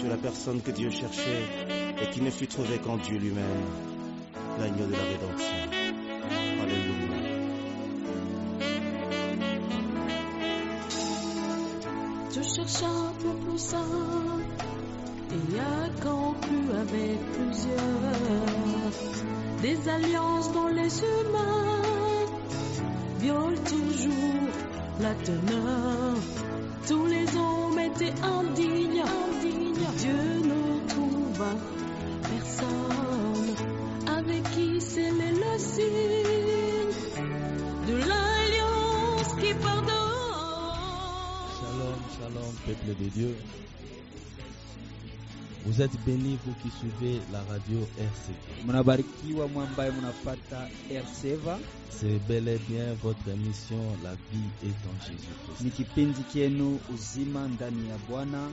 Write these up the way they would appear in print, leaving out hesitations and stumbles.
Tu es la personne que Dieu cherchait et qui ne fut trouvée qu'en Dieu lui-même, l'agneau de la rédemption. Alléluia. Je cherche un peu plus simple et accompli avec plusieurs. Des alliances dont les humains violent toujours la teneur. Tous les hommes étaient indignes. Dieu ne trouva personne avec qui sceller le signe de l'alliance qui pardonne. Shalom, shalom, peuple de Dieu. Vous êtes bénis, vous qui suivez la radio RC. Mnabarikiwa mwambaye mnafata RCva. C'est bel et bien votre émission La vie est en Jésus-Christ. Ni kipindi kienu uzima ndani ya Bwana.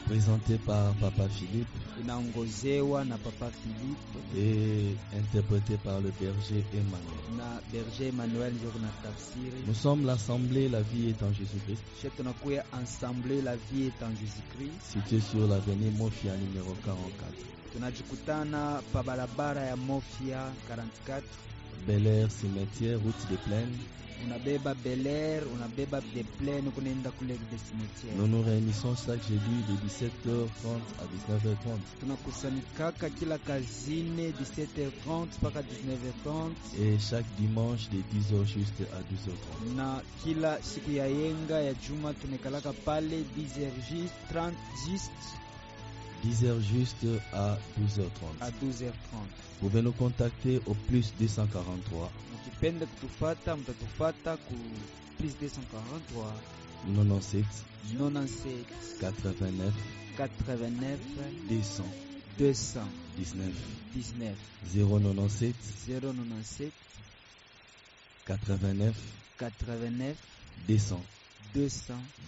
Présenté par Papa Philippe. Inaongozewa na Papa Philippe. Et interprété par le berger Emmanuel. Na berger Emmanuel ndio kuna tafsiri. Nous sommes l'assemblée La vie est en Jésus-Christ. Chetu tunakuya ensemble La vie est en Jésus-Christ. Situé sur l'avenue Mofia numéro 44. Tunajikutana pa barabara ya Mofia 44. Bel Air cimetière, route des plaines. Unabeba Bel Air, unabeba des plaines kunaenda kule des cimetières. Nous nous réunissons chaque jeudi de 17h30 à 19h30. Tunakusanikaka kila kazine 17h30 mpaka 19h30. Et chaque dimanche de 10h juste à 12h30. Na kila siku ya yenga ya juma tunekalaka pale 10h juste 30 juste 10h juste à 12h30. À 12h30. Vous pouvez nous contacter au plus 243. Mkipenda kutufata, mtatufata ku plus 243 97 97 89 89 200 219 097 097 89 89 200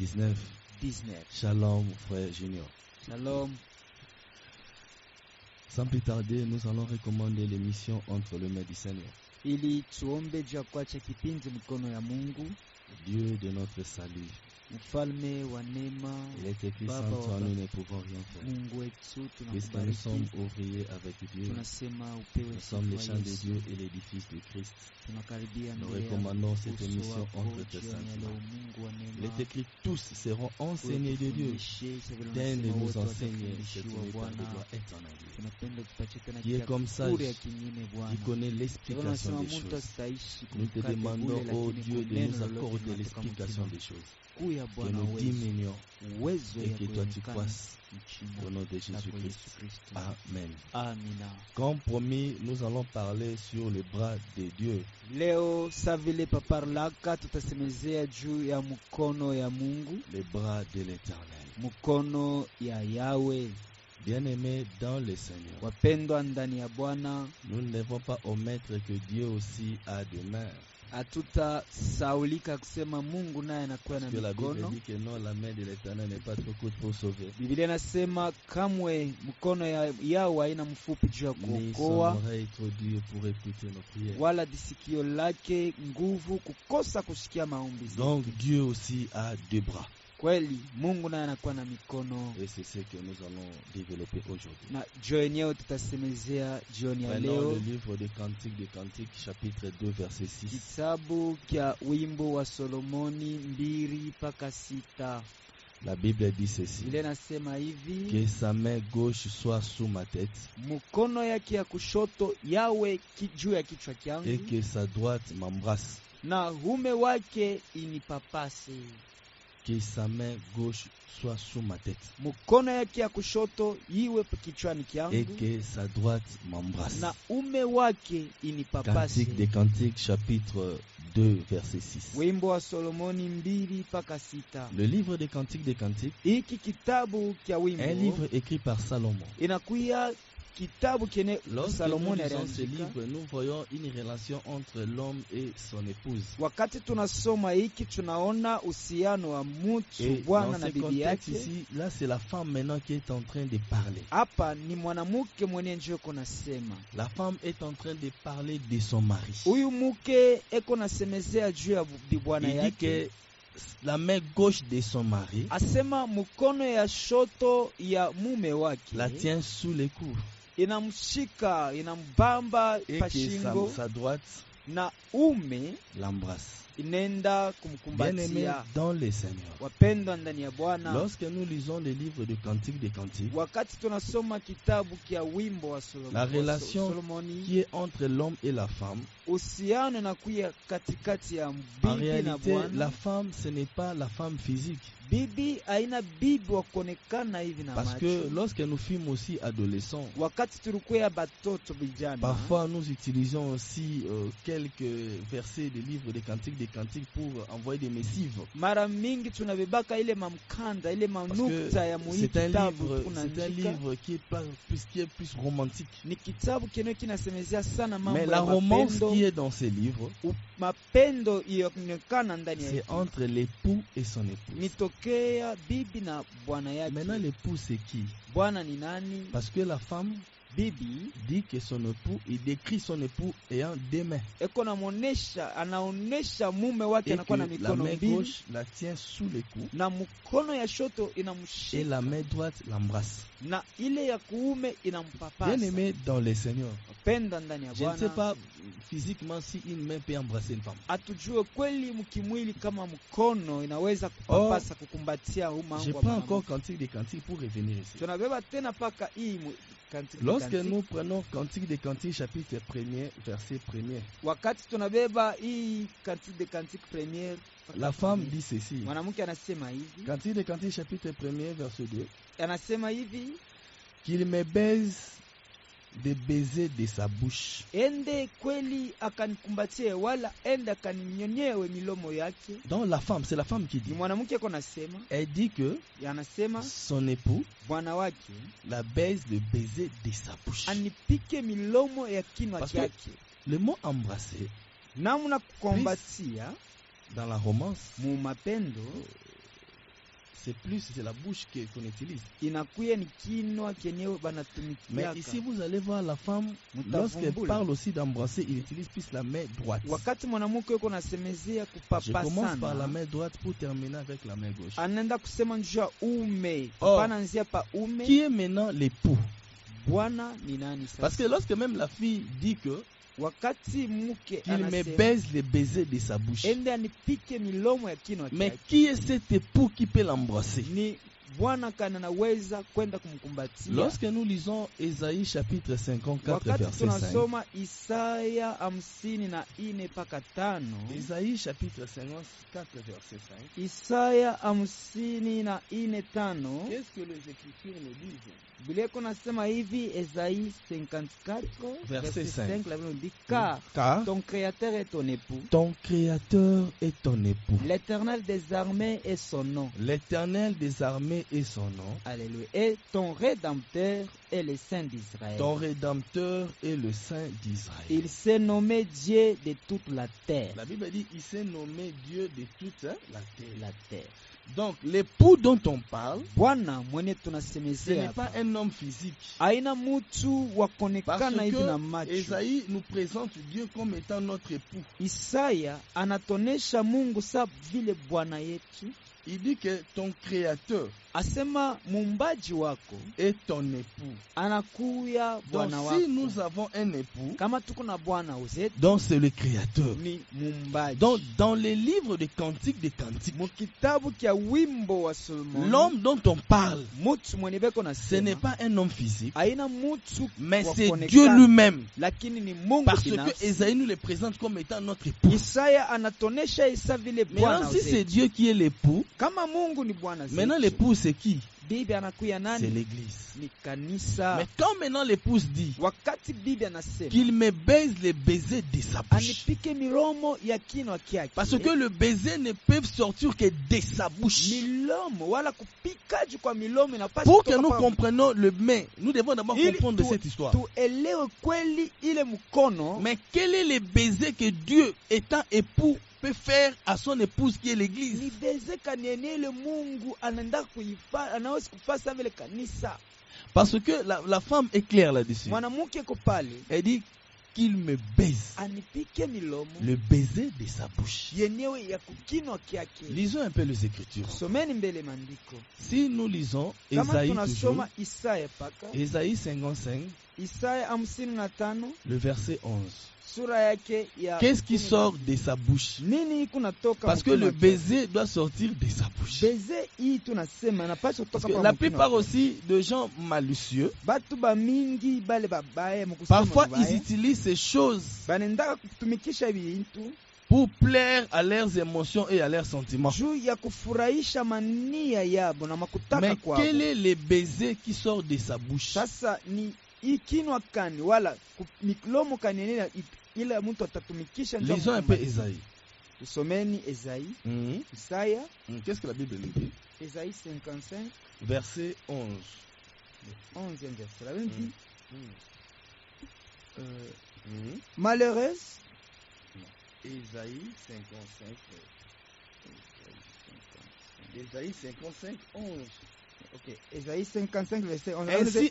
19. Shalom, frère Junior. Shalom. Sans plus tarder, nous allons recommander l'émission Entre les mains du Seigneur. Ili tuombe juu ya kuacha kipindi mkono ya Mungu, Dieu de notre salut. Mfalme wa neema. Il est écrit sans toi nous ne pouvons rien faire. Mungu wetu Puisque nous sommes ouvriers avec Dieu, nous sommes les champs de Dieu et l'édifice de Christ. Nous recommandons cette émission entre tes sentiments. Il est écrit tous seront enseignés de Dieu. Daigne de nous enseigner cette méthode de gloire éternelle. Qui est comme ça, qui connaît l'explication des choses. Nous te demandons, ô Dieu, de nous accorder l'explication des choses. Que nous diminuions et que toi tu fasses au nom de Jésus-Christ. Amen. Amina. Comme promis, nous allons parler sur le bras de Dieu. Leo savile paparlaka tutasemezea juu ya mkono ya Mungu, le bras de l'Éternel. Mkono ya Yahweh. Bien-aimés dans le Seigneur, wapendwa ndani ya Bwana, nous ne devons pas omettre que Dieu aussi a des mains. Atuta saulika kusema Mungu naye anakuwa na mikono. La Bible dit que non, la main de l'Éternel n'est pas trop courte pour sauver. Biblia inasema kamwe mkono ya Yahweh haina mfupi juu ya kuokoa, wala disikio lake nguvu kukosa kusikia maombi. Donc Dieu aussi a deux bras. Kweli Mungu naye anakuwa na mikono. Et c'est ce que nous allons développer aujourd'hui. Na jioni tutasemezea jioni ya leo. Le livre des Cantiques chapitre 2 verset 6. Kitabu kia wimbo wa Solomoni 2-6. La Bible dit ceci. Il inasema hivi: que sa main gauche soit sous ma tête, mkono yake ya kushoto yawe juu ya kichwa changu, et que sa droite m'embrasse, na hume wake inipapase. Que sa main gauche soit sous ma tête, mkono yake ya kushoto iwe kichwani changu, et que sa droite m'embrasse. Na ume wake inipapase. Cantique des Cantiques chapitre 2 verset 6. Wimbo wa Solomoni 2-6. Le livre des Cantiques, hiki kitabu kia wimbo, un livre écrit par Salomon. Inakuya kitabu kene Salomoni aliandika. Ce livre, nous voyons une relation entre l'homme et son épouse. Wakati tunasoma hiki tunaona uhusiano wa mtu bwana na bibi yake. Ici, là c'est la femme maintenant qui est en train de parler. Hapa ni mwanamke mwenye njoo kunasema. La femme est en train de parler de son mari. Huyu mke eko nasemezea juu ya bwana yake. la main gauche de son mari asema mkono ya shoto ya mume wake la tient sous les coudes inamshika inambamba et que pashingo sa droite na l'embrasse. inenda Bien-aimés kumkumbatia. dans le Seigneur, Wapendwa ndani ya Bwana, lorsque nous lisons les livres de Cantiques des Cantiques, wakati tunasoma kitabu kia wimbo wa la relation Solomoni, qui est entre l'homme et la femme, uhusiano na kuya katikati ya en bibi na réalité, bwana. la femme, ce n'est pas la femme physique. Bibi haina bibi wa kuonekana hivi na Parce macho. que lorsque nous fûmes aussi adolescents, Wakati tulikuwa batoto vijana, parfois nous utilisons aussi quelques versets des livres des Cantiques des Cantiques pour envoyer des missives. mara mingi tunabebaka ile mamkanda ile Parce manukta ya que muhimu c'est un kitabu livre qui est plus romantique. ni kitabu kile kinasemezea sana mambo Mais la ya romance mapendo. qui est dans ces livres, Mapendo ionekana ndani ya c'est hiki. entre l'époux et son épouse. Nitokea bibi na bwana yake. Maintenant, l'époux, c'est qui? Bwana ni nani? Parce que la femme Bibi dit que son époux, il décrit son époux ayant deux mains. eko anaonesha mume wake Et anakuwa na que la mikono main mbili gauche la tient sous les coudes na mkono ya shoto et inamshika la main droite l'embrasse. na ile ya kuume inampapasa. Bien aimé dans le Seigneur, Penda ndani ya je ne sais Bwana. pas physiquement si une main peut embrasser une femme. Atujue kweli mkimwili kama mkono inaweza kupapasa kukumbatia uma Je prends encore Cantique des Cantiques pour revenir ici. tunabeba tena paka hii Lorsque nous prenons Cantique des Cantiques chapitre 1er, verset 1er, wakati tunabeba hii Cantique des Cantiques première, la femme dit ceci. mwanamke anasema hivi, Cantique des Cantiques chapitre 1er, verset 2, anasema hivi, qu'il me baise des baisers de sa bouche. ende kweli akanikumbatie wala ende akaninyonyewe milomo yake. Donc la femme, c'est la femme qui dit. Ni mwanamke ako nasema, Elle dit que anasema son époux bwana wake la baise de baiser de sa bouche. anipike milomo ya kinwa Parce que chake. le mot embrasser, Namna kukumbatia dans la romance, mu mapendo c'est la bouche qu'on utilise. inakuya ni kinwa kenyewe Mais banatumikiaka. ici, vous allez voir la femme, lorsqu'elle parle aussi d'embrasser, il utilise plus la main droite. Wakati mwanamke yuko nasemezea Je commence par la kupapasana, main droite pour terminer avec la main gauche. anaenda kusema njua ume Oh. pana nzia pa ume. Qui est maintenant l'époux? Bwana ni nani sasa? Parce que lorsque même la fille dit que wakati mke qu'il me anasema baise les baisers de sa bouche, ende anipike milomo ya kinwa mais chake, qui est cet époux qui peut l'embrasser? ni Bwana kana naweza kwenda kumkumbatia. Lorsque nous lisons Ésaïe chapitre 54 wakati verset 5, tunasoma Isaya 54 mpaka 5, Ésaïe chapitre 54 verset 5, Isaya 54:5, qu'est-ce que les Écritures nous disent? Biblia iko nasema hivi, Esaïe 54 Verset 5. la Bible dit, car Car ton créateur est ton époux, ton créateur est ton époux. l'Éternel des armées est son nom. L'Éternel des armées est son nom. Alléluia. Et ton rédempteur est le Saint d'Israël. Ton rédempteur est le Saint d'Israël. Il s'est nommé Dieu de toute la terre. La Bible dit il s'est nommé Dieu de toute la terre. La terre. Donc l'époux dont on parle, Bwana mwenye ce tunasemezea n'est pas hapa un homme physique. haina mtu wa Parce kuonekana hivi na que macho. Ésaïe nous présente Dieu comme étant notre époux. Isaya anatonesha Mungu sa vile Bwana yetu. Il dit que ton créateur Asema muumbaji wako est ton époux. anakuya Donc Bwana si wako. nous avons un époux, Kama tuko na Bwana uzetu donc c'est le créateur. ni muumbaji. Donc dans les livres de Cantiques des Cantiques, Mukitabu kia wimbo wa Solomoni, l'homme dont on parle, mutu mwenye beko na ce n'est pas un homme physique, haina mutu mais wa c'est kuonekana, Dieu lui-même. lakini ni Mungu Parce que binafsi. Ésaïe nous le présente comme étant notre époux. Isaya anatonesha Isa vile Bwana Maintenant, si c'est uzetu. Dieu qui est l'époux, Kama Mungu ni Bwana zetu, maintenant l'époux c'est qui? bibi anakuya C'est nani? l'église. Ni kanisa. Mais quand maintenant l'épouse dit Wakati bibi anasema qu'il me baise les baisers de sa bouche, anipike milomo ya kinwa kyake, parce que le baiser ne peut sortir que de sa bouche. milomo wala kupikaji kwa milomo inapaswa Pour que kutoka nous pa- comprenions le mais, nous devons d'abord Ili comprendre tu- cette histoire. tuelewe kweli ile mkono. Mais quel est le baiser que Dieu, étant époux, peut faire à son épouse qui est l'église? Ni beze kaniene ile Mungu anaenda kuifa, anaweza kufasa vile kanisa. Parce que la femme est claire là-dessus. Mwanamke ko pale Elle dit qu'il me baise. anipike milomo Le baiser de sa bouche. yenyewe ya kukinwa kyake. Lisons un peu les Écritures. Someni mbele maandiko. Si nous lisons Kama Ésaïe toujours, tunasoma Isaya paka Ésaïe 55, Isaya 55 le verset 11. sura yake ya Qu'est-ce qui sort de sa bouche? nini kunatoka Parce que mkinywa le kyake? baiser doit sortir de sa bouche. Baiser hii tunasema Parce inapaswa kutoka que kwa la mkinywa plupart kyake. aussi de gens malicieux, Batu ba mingi bale babaya mukusema parfois mabaya, ils utilisent ces choses banendaka kutumikisha bintu pour plaire à leurs émotions et à leurs sentiments. juu ya kufurahisha mania yabo na makutaka Mais kwabo. quel est le baiser qui sort de sa bouche? Sasa ni ikinwa kani wala miklomo kani nini ile mtu atatumikisha njoo Lisons un peu Ésaïe. Someni Esaïe, Isaya, Qu'est-ce que la Bible nous dit? Esaïe 55, Verset 11. 11e verset. La Bible dit malheureuse Ésaïe 55. Ésaïe 55, 11. Ok, Esaïe 55 verset 11. Ainsi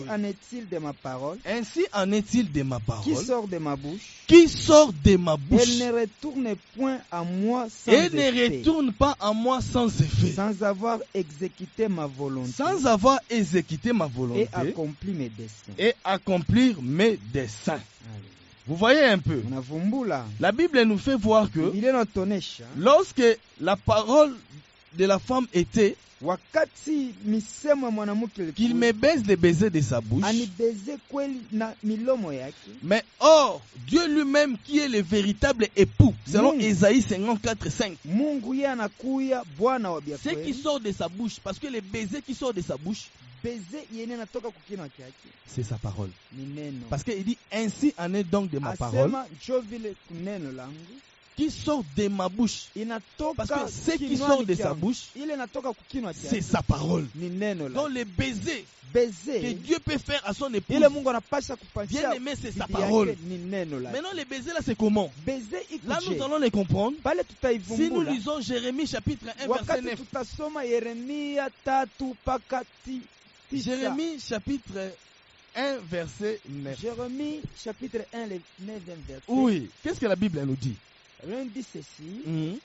en est-il de ma parole Ainsi en est-il de ma qui parole sort de ma bouche. qui sort de ma bouche Elle ne retourne point à moi sans et ne effet, retourne pas à moi sans effet, sans avoir exécuté ma volonté sans avoir exécuté ma et volonté accompli mes desseins. et accomplir mes desseins. Allez. Vous voyez un peu? Unavumbula. La Bible nous fait voir que Biblia inatuonesha lorsque la parole de la femme était wakati misemo ya mwanamke qu'il me baise les baisers de sa bouche, anibeze kweli na milomo yake, mais or, Dieu lui-même qui est le véritable époux, selon Mungu. Ésaïe 54, 5, Mungu yeye anakuya Bwana wa bia ce qui kweli. sort de sa bouche, parce que les baisers qui sortent de sa bouche, Beze yene natoka kukinwa kyake c'est sa parole. ni neno. Parce qu'il dit, ainsi en est donc de ma parole, Asema njo vile kuneno langu qui sort de ma bouche. inatoka Parce que ce qui kinywani sort de sa kyangu. bouche, Ile natoka kukinwa c'est kyake sa parole. ni neno Donc langu. les baisers que Beze Dieu peut faire à son épouse, ile Mungu anapasha bien kupatia aimé, c'est sa bibi parole. yake ni neno lake. Maintenant les baisers là, c'est comment? Beze Là, nous ikuje allons les comprendre. pale Si nous tutaivumbula lisons Jérémie chapitre 1, verset wakati 9. tutasoma Yeremia 3 mpaka 9. Jérémie chapitre 1, verset 9. Jérémie chapitre 1 le 9e verset. Oui, qu'est-ce que la Bible nous dit? L'un dit ceci.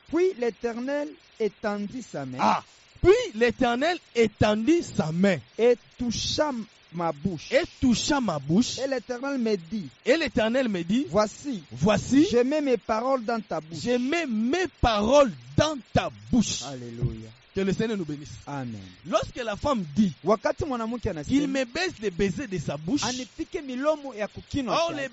Puis l'Éternel étendit sa main Ah, puis l'Éternel étendit sa main et toucha ma bouche. et toucha ma bouche. Et l'Éternel me dit, Et l'Éternel me dit, voici, voici, je mets mes paroles dans ta bouche. je mets mes paroles dans ta bouche. Alléluia. Que le Seigneur nous bénisse. Amen. Lorsque la femme dit Wakati mwanamke qu'il anasema me baise les baisers de sa bouche, anipike milomo ya kukinwa or kyake.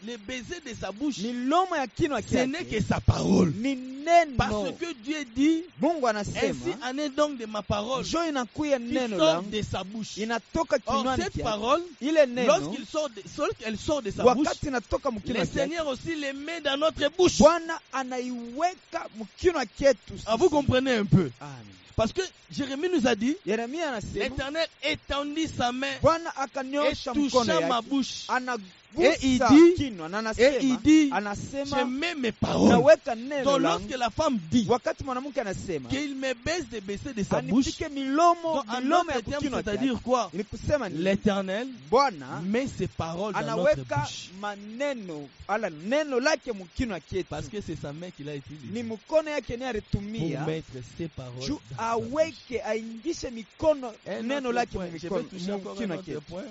les baisers de sa bouche, Milomo ya kinwa ce n'est que kyake sa parole. ni neno. Parce que Dieu dit, Mungu ainsi anasema en est donc de ma parole njo inakuya qui neno sort langu de sa bouche. inatoka Or kinywani cette kyake. parole, Ile neno lorsqu'elle sort de sa bouche, wakati inatoka mkinwa le kyake, Seigneur aussi les met dans notre bouche. Bwana anaiweka mkinwa kyetu. Ah, vous comprenez un peu? Amen. Parce que Jérémie nous a dit, Yeremia anasema l'Éternel étendit sa main Bwana et akanyosha mkono toucha ma yake bouche. anagusa Et il dit- kinwa na Et il dit, je anasema mets mes paroles. naweka neno Donc langu. lorsque la femme dit Wakati mwanamke anasema qu'il me baisse des baisers de sa bouche, anipike milomo donc en milomo ya d'autres termes, kukinwa c'est-à-dire kyake, quoi? ni kusema ni L'Éternel Bwana met ses paroles dans notre anaweka bouche. maneno ala neno lake mkinwa kyetu. Parce que c'est sa main qu'il a Ni utilisée mkono yake ni pour alitumia mettre ses paroles juu dans sa bouche. aweke aingishe mikono Un neno autre lake point. Je vais toucher encore un mkinwa autre kyetu. point,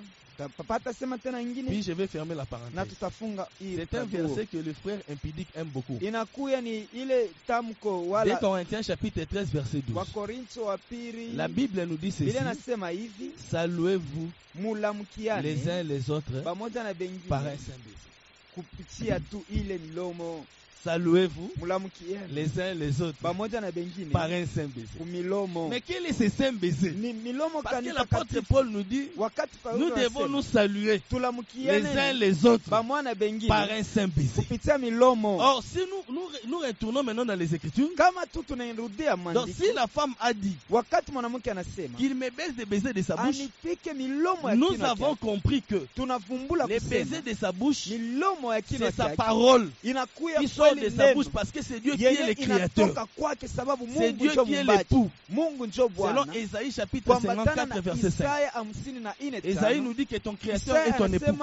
Papa atasema tena puis ingine je vais fermer la na parenthèse. tutafunga hii C'est un kaguu. verset que le frère impudique aime beaucoup. Inakuya ni ile tamko 2 wala Corinthiens chapitre 13 verset 12. Wakorintho wa pili La Bible nous dit ceci, ile nasema hivi, saluez-vous mulamkiane les uns les autres pamoja na par un bengine saint baiser. kupitia tu ile milomo. Saluez-vous Mulamkiane les uns les autres pamoja na bengine par un saint baiser. kumilomo. Mais quel est ce saint baiser? Ni milomo Parce que kani l'apôtre takatifu. Paul nous dit, Wakati Paulo nous devons anasema, nous saluer les uns tulamkiane les autres pamoja na bengine par un saint baiser. kupitia milomo. Or, si nous retournons maintenant dans les Écritures, Kama tu tunarudia donc maandiko, si la femme a dit wakati mwanamke anasema qu'il me baise des baisers de sa bouche, anipike milomo ya nous kinywa avons chake, compris que tunavumbula les kusema baisers de sa bouche, milomo ya kinywa c'est sa chake parole inakuya qui sort sort de sa bouche parce que c'est Dieu qui est le créateur. C'est Dieu qui est l'époux. Selon Ésaïe chapitre 54 verset 5. Ésaïe nous dit que ton créateur est ton époux.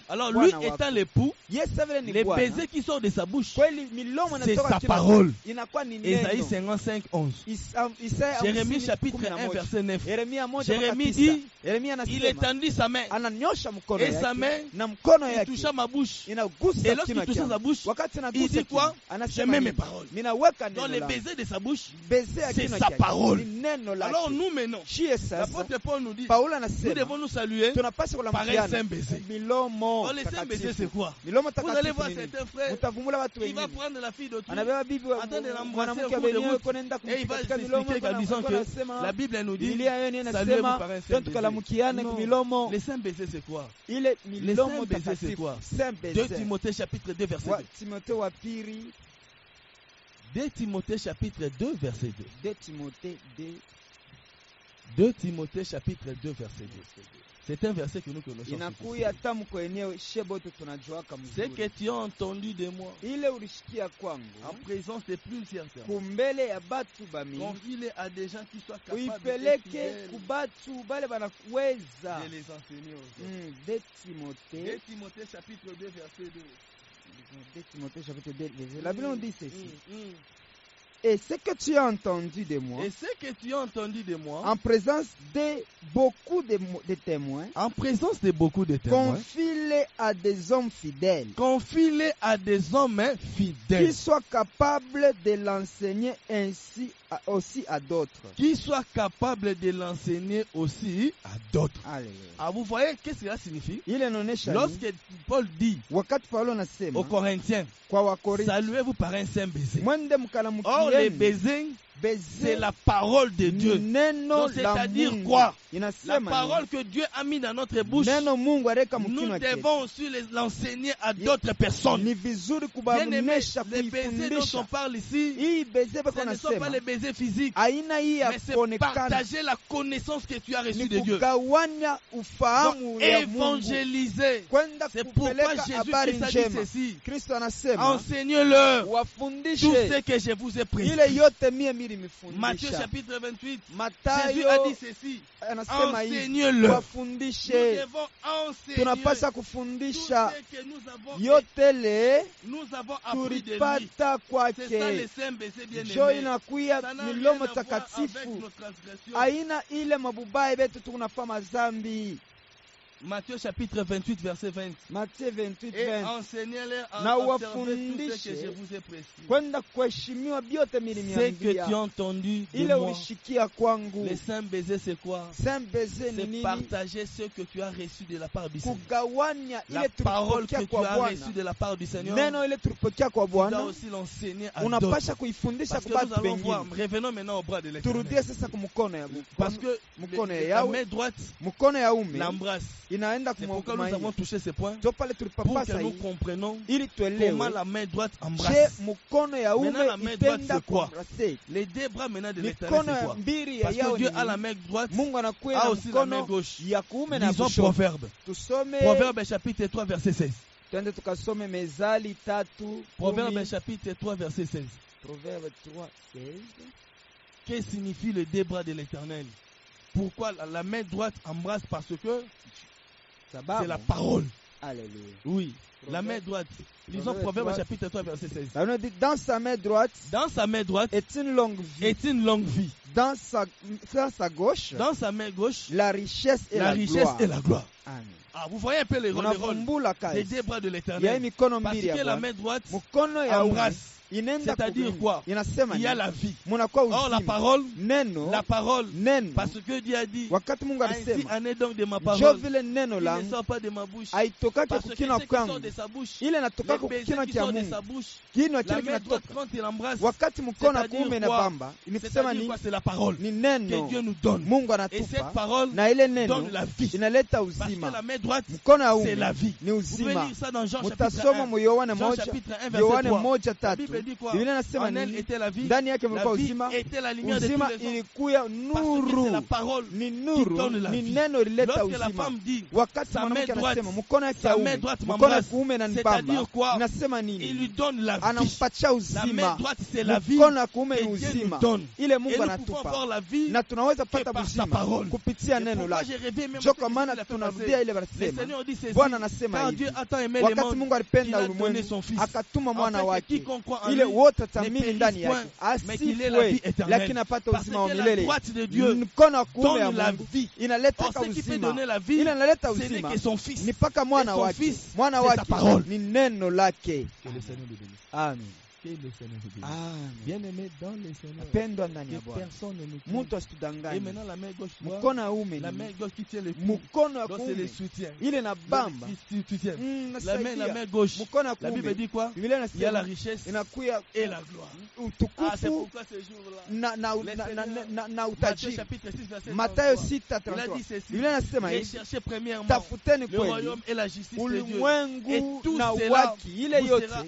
Alors lui étant l'époux, les baisers qui sortent de sa bouche, c'est sa parole. Ésaïe 55, 11. Jérémie chapitre 1 verset 9. Jérémie dit, il étendit sa main. Et sa main, il toucha ma bouche. Et lorsqu'il toucha sa bouche, il dit quoi? Je mets mes paroles. Dans les baisers de sa bouche, c'est sa parole. Alors nous maintenant, l'apôtre Paul nous dit, nous devons nous saluer par un saint baiser. Alors les saints baisers c'est quoi? Vous allez voir certains frères, il va prendre la fille d'autrui, attendre de l'embrasser au bout de route, et il va expliquer en disant que la Bible nous dit, saluez-vous par un saint baiser. Non, les saints baisers c'est quoi? Les saints baisers c'est quoi? 2 Timothée chapitre 2 verset 2. 2 Timothée chapitre 2 verset 2. 2 Timothée chapitre 2 verset 2. C'est un verset que nous connaissons. Ce que tu as entendu de moi en présence de plusieurs personnes, confie-les à des gens qui soient capables de les enseigner aux autres. 2 Timothée chapitre 2 verset 2. 2 Timothée chapitre 2 verset 2. La Bible nous dit ceci. Et ce que tu as entendu de moi, en présence de beaucoup de témoins, confie-les à des hommes fidèles, qui soient capables de l'enseigner ainsi aussi à d'autres. Ah, vous voyez qu'est-ce que cela signifie? Lorsque Paul dit aux Corinthiens, saluez-vous par un saint baiser. Or les baisers, c'est la parole de Dieu. Donc, c'est-à-dire quoi? La parole que Dieu a mis dans notre bouche, nous devons aussi l'enseigner à d'autres personnes. Bien aimé, les baisers dont on parle ici, ce ne sont pas les baisers physiques, mais c'est partager la connaissance que tu as reçue de Dieu. Donc, évangéliser. C'est pourquoi Jésus a dit ceci. Enseignez-leur tout ce que je vous ai prescrit. Matthieu chapitre 28, Jésus a dit ceci. Enseignez-leur. Nous devons enseigner tout ce que nous avons appris de lui. C'est ça les saints baisers bien-aimés. Ça n'a rien à voir avec nos transgressions. Matthieu chapitre 28 verset 20. Et enseignez-les à observer tout ce que je vous ai prescrit. Ce que tu as entendu de moi. Les saints baisers c'est quoi? C'est partager ce que tu as reçu de la part du Seigneur. La parole que tu as reçue de la part du Seigneur, tu dois aussi l'enseigner à d'autres. Parce que nous allons voir, revenons maintenant au bras de l'Éternel. Parce que la main droite l'embrasse. C'est pourquoi nous avons touché ce point, pour que nous comprenions comment la main droite embrasse. Maintenant la main droite c'est quoi? Les deux bras maintenant de l'Éternel c'est quoi? Parce que Dieu a la main droite, a aussi la main gauche. Lisons Proverbe. Proverbe chapitre 3 verset 16. Proverbe chapitre 3 verset 16. Proverbe 3, 16. Que signifie le deux bras de l'Éternel? Pourquoi la main droite embrasse? Parce que c'est la parole. Alléluia. Oui, la main droite. Lisons Proverbe chapitre 3 verset 16. Dans sa main droite est une longue vie. Dans sa gauche, main gauche, la richesse et la gloire. Amen. Ah, vous voyez un peu les rôles des deux bras de l'Éternel. Parce que la main droite embrasse. C'est-à-dire quoi? Il y a la vie. Or la parole, parce que Dieu a dit, ainsi en est donc de ma parole, il ne sort pas de ma bouche. Parce que ce qui sort de sa bouche, les baisers qui sortent de sa bouche, la main droite quand il embrasse, c'est-à-dire quoi? C'est la parole que Dieu nous donne. Et cette parole donne la vie. Parce que la main droite, c'est la vie. Vous pouvez lire ça dans Jean chapitre 1, Jean chapitre 1 verset 3. La Bible Bible dit quoi? Biblia inasema En elle nini? était la vie. Ndani yake La mlikuwa vie uzima. était la lumière de tous Uzima les hommes. ilikuya Parce que c'est la nuru. parole Ni qui nuru, donne la ni vie. neno lileta Lorsque la uzima. femme dit, Wakati sa main mwanamke droite, anasema mkono yake sa ya main uume, droite mkono m'embrasse, ya kuume na c'est-à-dire nibamba, quoi? inasema il nini? lui donne la vie. Anampatia La main uzima. droite c'est la vie Mkono ya kuume ni que Dieu nous uzima. donne. Ile Et Mungu nous pouvons avoir anatupa. la vie Na tunaweza que pata par sa uzima parole. kupitia C'est neno pourquoi lake. j'ai rêvé même Ndio que kwa maana Jésus l'a fait tunarudia ile passer. Le wanasema. Seigneur dit ceci. Bwana anasema Car hivi. Dieu a tant aimé le Wakati monde Mungu qu'il alipenda a donné ulimwengu son fils. akatuma mwana Afin que wake quiconque croit en ile lui wote ne atamini ndani périsse yake point, mais qu'il ait la vie asifwe éternelle. lakini apate Parce uzima wa que la milele. droite de Dieu Mkono wa kuume ya donne la Mungu vie. inaleta Or, ce qui peut uzima. donner la vie, Ile inaleta ce n'est uzima que son fils. ni paka mwana Et son wake. fils, Mwana c'est sa wake parole. ni neno lake. Que le Seigneur nous bénisse. Amen. Que le Seigneur nous bénisse. Amen. Bien-aimé dans le Seigneur. Pendwa ndani ya Que Bwana. personne ne nous Mtu trompe. Et asitudanganye. maintenant la main gauche, toi, Mkono wa uume la ni main gauche qui tient le cou. mkono wa Donc c'est le kuume soutien. ile na bamba. Le soutien. La main Nasaidia. gauche. Mkono wa La Bible kuume dit quoi? Biblia Il y a la inasema richesse inakuya et la gloire. Ah, c'est utukufu pourquoi ce jour-là. na Matthieu utajiri. chapitre 6 verset Matayo 33. 6 Il a 33. dit ceci. Biblia inasema hivi, Recherchez premièrement tafuteni le kweli royaume et la justice de Dieu. Et ulimwengu tout na cela waki ile vous yote sera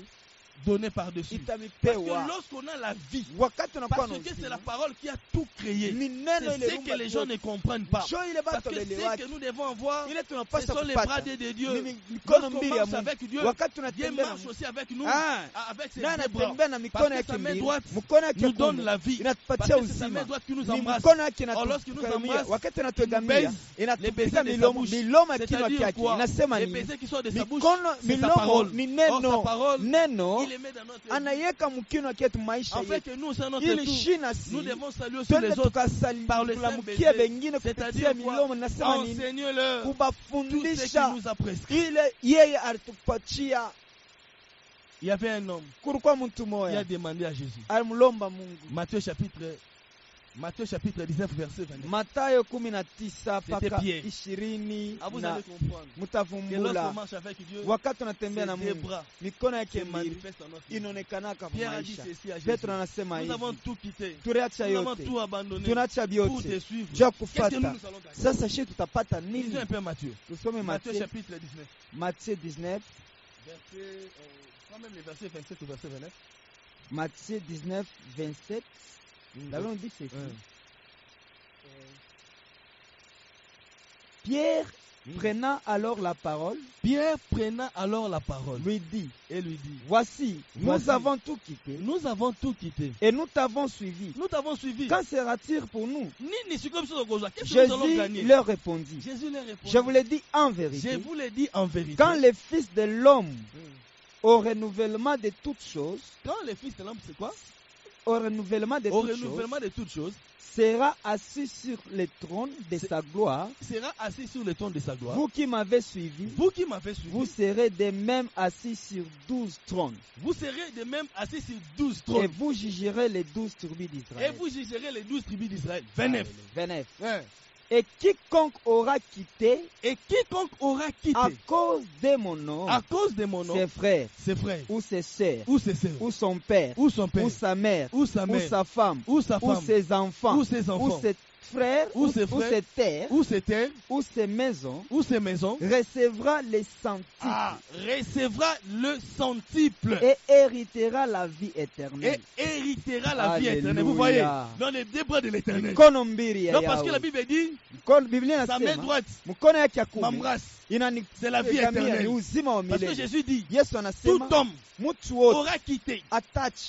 donné par-dessus. Parce itamipewa. que lorsqu'on a la vie, Wakati unakuwa parce na que c'est uzima, la parole qui a tout créé, ni neno c'est ile ce que rumba les gens yote. ne comprennent pas. Njoo ile Parce bato que ce lelewaki. que nous devons avoir, Ile ce tunapaswa sont les bras kupata de Dieu. ni mikono Lorsqu'on mbili ya marche Mungu. avec Dieu, Wakati Dieu tunatembea na marche Mungu, aussi avec nous, Ah. avec ses na deux bras. anatembea na mikono Parce que yake sa main mbili, droite mkono yake nous donne kuume la vie. Parce inatupatia que c'est sa main uzima. droite qui nous Ni embrasse. mkono yake Or, lorsqu'il nous inatugamia. embrasse, Wakati il nous inatugamia baise les inatupiga baisers de sa milomo bouche. ya kinywa C'est-à-dire chake. quoi? Inasema Les nini? baisers qui sortent de sa bouche, Mikono c'est sa milomo parole. ni Or, sa neno. parole, Neno il les met dans notre vie. anaiweka mkinywa chetu maisha En fait, yetu. que nous, c'est notre Ili tour. shina si Nous devons saluer aussi twende les autres par le saint tukasalamkia baiser. wengine kupitia C'est-à-dire milomo. quoi? Nasema nini? Enseigne-leur tout ce qu'il Kubafundisha nous a prescrit. ile yeye alitupatia. Il y avait un homme Kulikuwa mtu qui a moja demandé à Jésus. alimlomba Mungu. Matthieu chapitre 19 verset 29. Matayo 19 C'était mpaka Pierre. 20 Ah, vous na allez comprendre. Que mtavumbula lorsqu'on marche avec Dieu, wakati unatembea na ses deux Mungu bras mikono se yake mbili manifestent dans notre vie. inaonekanaka kwa Pierre a dit maisha. ceci à Jésus. Petro anasema Nous hivi, avons tout quitté. tuliacha Nous avons yote, tout abandonné tunaacha pour te vyote suivre. juu ya Qu'est-ce que nous, kufata. nous allons gagner? Sasa shi tutapata Lisons nini? un peu Matthieu. Tusome Matthieu Matthieu chapitre 19. Matthieu 19, Verset, quand même les versets 27 au verset 29. Matthieu 19, 27. La Bible dit ceci. Pierre, prenant alors la parole, Pierre prenant alors la parole lui dit, et lui dit, voici, Voici. nous avons tout quitté nous avons tout quitté. et nous t'avons suivi. Nous t'avons suivi. Qu'en sera-t-il pour nous? Nini si comme ça au Gozoa. Qu'est-ce que nous allons Jésus gagner? leur répondit, Jésus leur répond. je vous le dis en Je vérité, vous l'ai dit en vérité. quand le Fils de l'homme, au renouvellement de toutes choses, Quand le Fils de l'homme, c'est quoi? au renouvellement de Au toutes choses, renouvellement de toutes choses, sera assis sur le trône de C'est- sa gloire. sera assis sur le trône de sa gloire. Vous qui m'avez suivi, Vous qui m'avez suivi, vous serez de même assis sur 12 trônes. vous serez de même assis sur 12 Et trônes. vous jugerez les 12 tribus Et d'Israël. vous jugerez les 12 tribus d'Israël. 29. 29. Hein. Et quiconque aura quitté Et quiconque aura quitté à cause de mon nom à cause de mon nom, ses frères, ses frères, ou ses sœurs, ou ses sœurs, ou son père, ou son père, ou sa mère, ou sa ou mère, sa femme, ou sa ou femme, ses enfants, ou ses ou enfants, ses frères, ou ou ses frères, ses terres, ou ses terres, ou ses maisons, ou ses maisons, recevra les centiples recevra le centuple et héritera la vie éternelle. et héritera la vie Alléluia. éternelle. Vous voyez, dans les deux bras de l'éternel. Mikono mbili ya Non, parce que la Yahweh. Bible dit, Biblia sa main inasema droite mkono yake ya kuume m'embrasse. inani C'est la vie gamia, ni éternelle. uzima wa Parce que milele. Jésus dit, Yesu tout anasema homme mtu wote aura quitté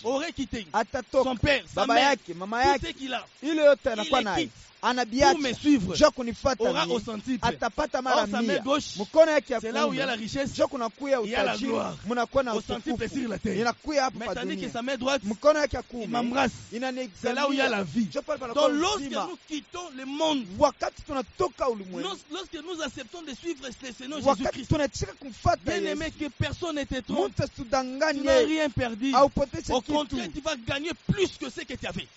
aurait son atatoka père, sa baba mère, yake mama tout ce yake qu'il a, ile yote il anakuwa les nayo quitte pour me anabiacha suivre, jo kunifuata aura au mimi centuple. atapata mara Or, sa main 100. gauche, Mkono yake ya c'est là où il y a la kuume richesse, jo kunakuya il y a la utajiri, gloire. mnakuwa na au centuple utukufu sur la terre. inakuya hapa Mais pa tandis que dunia. sa main droite, Mkono yake ya il kuume m'embrasse. inanexamia, C'est là où il y a la vie. jo pale panakuwa Donc lorsque uzima. nous quittons le monde, Wakati tunatoka ulimwengu, lorsque nous acceptons de suivre le Seigneur wakati Jésus-Christ, tunachika kumfuata bien Yesu, aimé, que personne ne te trompe, mtu tu n'as asitudanganye rien perdu. aupoteze Au kitu. contraire, tu vas gagner plus que ce que tu avais.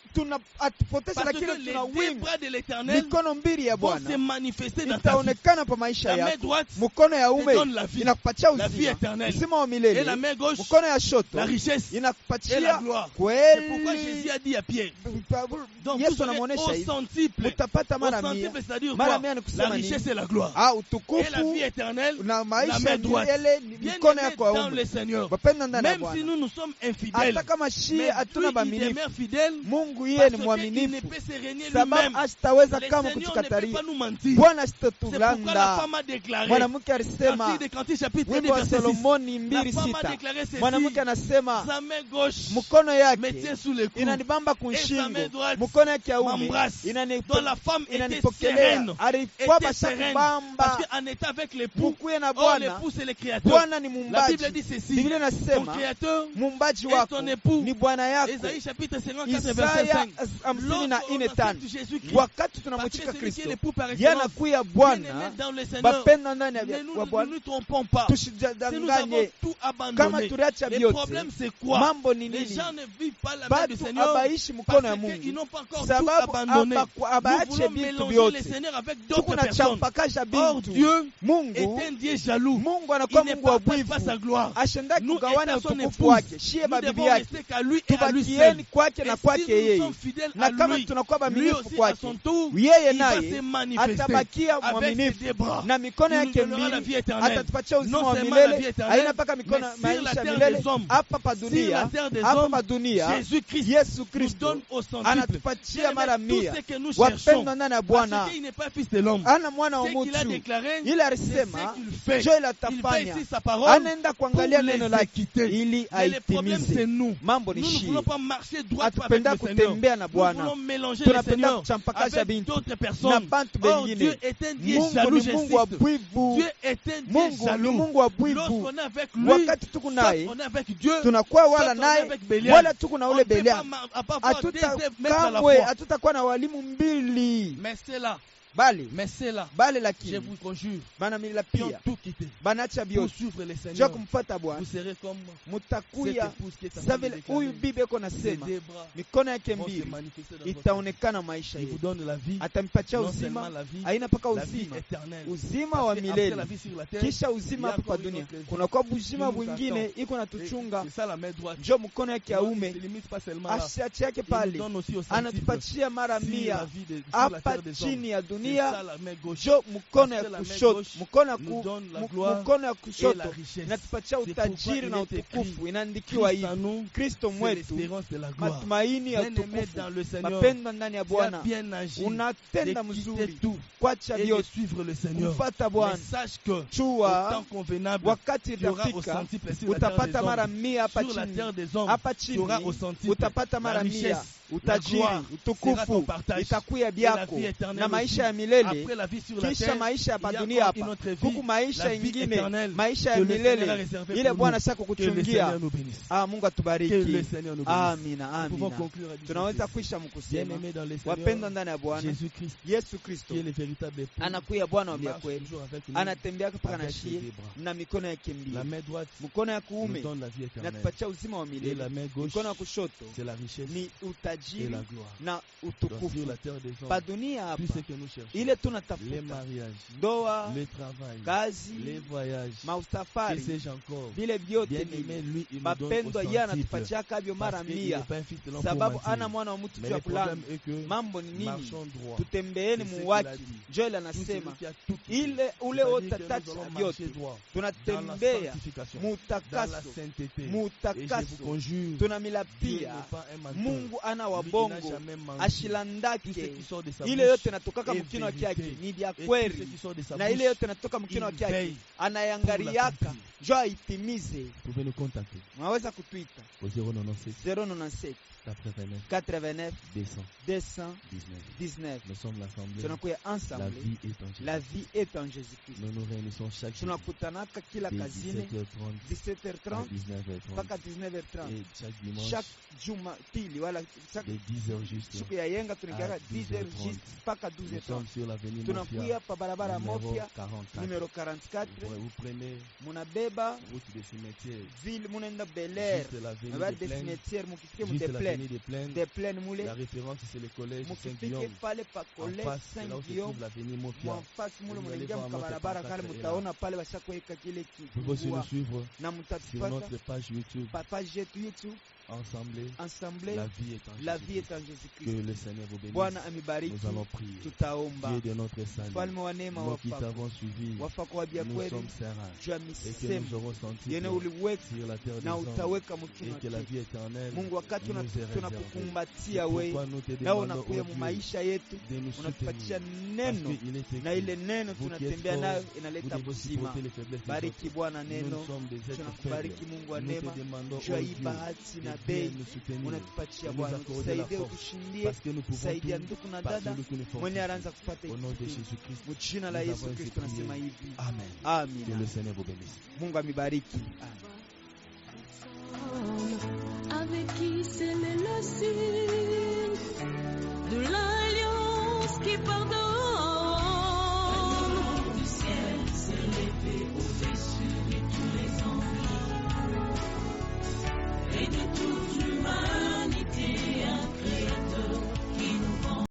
Atupoteze Parce que lakini les tuna deux wingi bras de l'éternel mikono mbili ya vont se Bwana manifester dans ta vie. itaonekana pa maisha La main yako. droite Mkono ya te ume donne la vie, inakupatia la vie uzima, éternelle. uzima wa Et milele. la main gauche, Mkono ya shoto la richesse et la inakupatia gloire. C'est pourquoi kweli. Jésus a dit à Pierre, donc Yesu vous aurez anamuonesha au hivi, centuple. utapata Au mara mia. centuple, c'est-à-dire Mara quoi? mia ni La kusema richesse nini? et la gloire. Ah, Et la utukufu vie éternelle, na la maisha main droite. milele ni Bien mikono aimés yako ya dans ume. le Seigneur, Wapenda ndani ya même si Bwana. nous sommes infidèles, Hata kama shie mais hatuna Dieu il baminifu, demeure fidèle Mungu yeye parce ni qu'il ne mwaminifu, peut se régner sababu lui-même. asitaweza Le kama Seigneur ne peut kutukataria. pas nous mentir. Bwana C'est pourquoi la asitatulanda. femme a déclaré, Mwanamke alisema, Cantique des Cantiques chapitre 2 wimbo wa verset 6, Solomoni la 2:6, femme a déclaré ceci, mwanamke anasema sa main gauche mkono me yake tient sous le cou, inanibamba et sa kunshingo, main droite mkono yake ya ume m'embrasse. Donc la femme était inanipokelea. sereine, Alikuwa était sereine, bashakubamba parce qu'en étant avec l'époux, mkuye na or Bwana. l'époux c'est le créateur. Bwana ni La muumbaji. Bible dit ceci, Biblia ton inasema créateur muumbaji et wako ton époux. ni Bwana yako. Isaïe chapitre 54 verset Isaya 5. 54:5. Jésus-Christ, Wakati parce tunamuchika que celui qui est Kristo, l'époux par excellence, yanakuya bien-aimé Bwana, dans le Seigneur, bapenda ndani ne ya nous Bwana, trompons pas. Si nous avons tusijadanganye. tout Kama abandonné, tuliacha le vyote, problème c'est quoi? mambo ni Les nini? gens ne vivent pas la main du Batu Seigneur abaishi parce mkono ya qu'ils Mungu, n'ont pas encore tout sababu abandonné. Nous abaache voulons vitu mélanger le vyote. Seigneur avec d'autres Tuko na personnes. champakasha Or bintu. Dieu est Mungu un Dieu jaloux. Mungu Il anakuwa ne Mungu wa partage pas bwivu. sa gloire. Ashendaki Nous kugawana étant son utukufu épouse, wake. Shie nous babibi devons yake. rester qu'à lui et à lui seul. Tubakieni kwake na Et kwake si nous yeye. sommes fidèles Na à kama lui, tunakuwa lui baminifu aussi à kwake, son tour, yeye il va se naye manifester atabakia avec mwaminifu ses bras. na mikono Il nous yake donnera la vie mbili, éternelle. atatupatia uzima Non wa seulement la vie milele. éternelle, Haina mpaka mikono mais sur la maisha terre milele des hommes. hapa pa Sur la dunia, terre des hapa hommes, pa dunia. Jésus-Christ Yesu nous Kristo donne au centuple. anatupatia mara Tout mia. ce que nous cherchons, Wapendwa ndani ya Bwana, parce qu'il n'est pas fils de l'homme. ana mwana wa Ce qu'il a mtu, déclaré, ile c'est alisema ce qu'il fait. jo ile Il fait atafanya, ici sa parole anaenda pour kuangalia les neno lake équiter. ili Mais le problème c'est aitimize. nous. Mambo ni Nous ne shie, voulons pas marcher droit avec atupenda le Seigneur. kutembea na Nous Bwana, voulons mélanger le tunapenda Seigneur kuchampakasha avec bintu d'autres na personnes. bantu Or bengine. Dieu est un Dieu Mungu jaloux, ni Mungu wa j'insiste. bwivu. Dieu est un Dieu Mungu ni jaloux. Mungu wa bwivu. Lorsqu'on est avec lui, Wakati tuko soit naye, on est avec Dieu, tunakuwa soit wala on est naye, avec Bélial. wala tuko na On ule ne peut Belia. pas avoir deux œuvres mettre à la Kamwe fois. hatutakuwa na walimu mbili, Mais c'est là, bali mais c'est là, bali je lakini vous conjure, banamilila qui ont pia tout quitté banacha pour vyote suivre le jo Seigneur. kumfuata Bwana. Vous serez comme cette Mutakuya épouse qui est en sa train de vile huyu déclarer. bibi eko Ses nasema deux bras mikono yake vont se mbili manifester dans votre vie. itaonekana maisha Il vous yetu, donne la vie, atampatia non seulement uzima, la vie, haina paka la vie uzima, éternelle. uzima wa Parce que après la milele, vie sur la terre, kisha uzima hapa pa dunia. Kunakuwa buzima Qui nous bwingine attend. iko natuchunga, c'est ça la main droite. njo mkono yake ya Non, il ume ne se limite pas seulement là. asiachi yake Il nous pale donne aussi au centuple anatupatia mara sur la mia vie sur la hapa terre des hommes. chini ya C'est ça dunia, la main gauche. jo mkono ya Parce que la main kushoto, gauche mkono ya nous ku- donne la mu- gloire mkono ya et la kushoto richesse. inatupatia C'est pourquoi utajiri il na est écrit, utukufu. Inaandikiwa Christ en hivi, nous, Kristo c'est mwetu, l'espérance de la gloire. matumaini ya Bien-aimé utukufu. dans le Seigneur, Mapendwa ndani ya tu as Bwana, bien agi unatenda de quitter mzuri tout kwacha et de vyote suivre le Seigneur. kumfata Mais Bwana. sache que au Chua temps convenable, wakati tu auras au itafika, centuple sur la terre des utapata mara hommes. mia hapa Sur la chini, terre des hommes, hapa tu chini auras au centuple utapata la mara mia, richesse, la utajiri, gloire sera ton utukufu partage. itakuya Et la byako vie éternelle na aussi. maisha ya milele. Après la vie sur la Kisha terre, maisha ya il y a dunia encore une hapa autre vie, kuku maisha la vie ingine, éternelle maisha ya que le Seigneur a milele réservé ile pour Bwana nous. sasa Que le kukuchungia. Seigneur nous bénisse. Ah, Mungu Que le atubariki. Seigneur nous bénisse. Amina, Nous pouvons amina. conclure à dire Tunaweza ceci. kuisha mkusema, Bien-aimé dans le wapendwa Seigneur, ndani ya Bwana Jésus-Christ, Yesu Kristo qui est le véritable époux, anakuya Bwana wa vya marche kweli, toujours avec nous, anatembea mpaka na avec ses shie deux bras. na mikono yake La mbili, main droite mkono ya nous kuume donne la vie éternelle. inatupatia uzima wa Et milele, la main gauche, mkono ya kushoto c'est la richesse ni et utajiri la gloire. na Donc, utukufu. sur la terre des hommes, Pa dunia tout hapa ce que nous cherchons, ile les tunatafuta mariages, ndoa, le travail, kazi, les voyages, que mausafari, sais-je encore. vile vyote Bien-aimé, ni lui, il nous donne au mapendo, yeye centuple. anatupatia kabyo mara Parce qu'il mia, n'est pas un fils de l'homme sababu pour ana mentir. mwana wa mtu Mais juu ya le kulanga. problème est que Mambo ni nini? marchons droit. Tutembeeni C'est ce qu'il muwaki. a dit. Joel Tout celui anasema qui a tout quitté. ile ule C'est-à-dire wote que nous tacha allons vyote marcher droit dans la tunatembea sanctification, dans la mutakaso, sainteté. Et je mutakaso, vous conjure, tunamila Dieu pia. n'est pas un menteur. Mungu ana Lui, il n'a wabongo jamais menti. Tout ce ashilandake, qui sort de sa ile bouche yote natoka est mkino vérité. kyake ni vya Et tout ce kweli, qui sort de sa na ile bouche, yote natoka mkino il kyake veille anayangaliaka pour l'accomplir. jo aitimize. vous pouvez nous contacter Mwaweza kutuita au 097 097 89 89 219. 219. Nous sommes l'assemblée. Tunakuya La ensemble, vie est en Jésus. la vie est en Jésus-Christ. Nous nous réunissons chaque jour Tunakutanaka kila de kazini 17h30 à 17h30 19h30 mpaka 19h30 et chaque dimanche chaque Jumapili wala de 10h juste siku ya yenga tunaingia à 10h 10h30. juste mpaka Nous 12h30. sommes sur l'avenue Tunakuya Mofia, pa barabara numéro Mofia 44. numero 44, Vous prenez munabeba route de cimetière, ville munaenda Bel Air, juste l'avenue nabeba des de Plaines, cimetière mukifike mu juste de l'avenue des Plaines. plaine mule La référence c'est le collège mukifike Saint-Guillaume. pale pa En collège face, c'est là où se Saint-Guillaume, trouve l'avenue Mofia. mwafasi mule Vous munaingia allez voir mukabarabara notre kale pancarte mutaona pale bashakweka kile Vous pouvez aussi nous kibua suivre na sur mutatupata notre page YouTube. page yetu YouTube Ensemble, ensemble la vie est en la vie Jésus-Christ. est en Jésus Que Christ. le Seigneur vous bénisse. Bwana amibariki, Nous allons prier. tutaomba. Dieu de notre salut, Mfalme wa neema nous qui wafako t'avons suivi, wafako wa bia nous kweli sommes sereins juu ya et que misemo nous aurons senti yene que uliweka sur la terre des na hommes utaweka et mkino que la chetu vie éternelle Mungu, wakati nous est réservée. tunakukumbatia C'est wewe pourquoi nous te nao demandons, unakuya oh mu Dieu, maisha yetu de nous unatupatia soutenir. neno Parce qu'il est na ile écrit, neno vous qui êtes tunatembea forts, nayo vous inaleta devez uzima. supporter les faiblesses des Bariki autres. Bwana Nous neno, sommes des êtres faibles. tunakubariki Mungu wa Nous neema te demandons, juu ya oh hii Dieu, bahati na de bei bien nous soutenir, unatupatia de nous Bwana, accorder la tusaidie force, utushindie, parce que nous pouvons saidia tout ndugu na par dada celui qui nous mwenye fortifie. anaanza kupata Au nom de hiki Jésus-Christ, mu jina la nous Yesu avons Kristo ainsi tunasema prié. hivi, Amen. Que amina. le Seigneur vous bénisse. Mungu amibariki. avec qui c'est le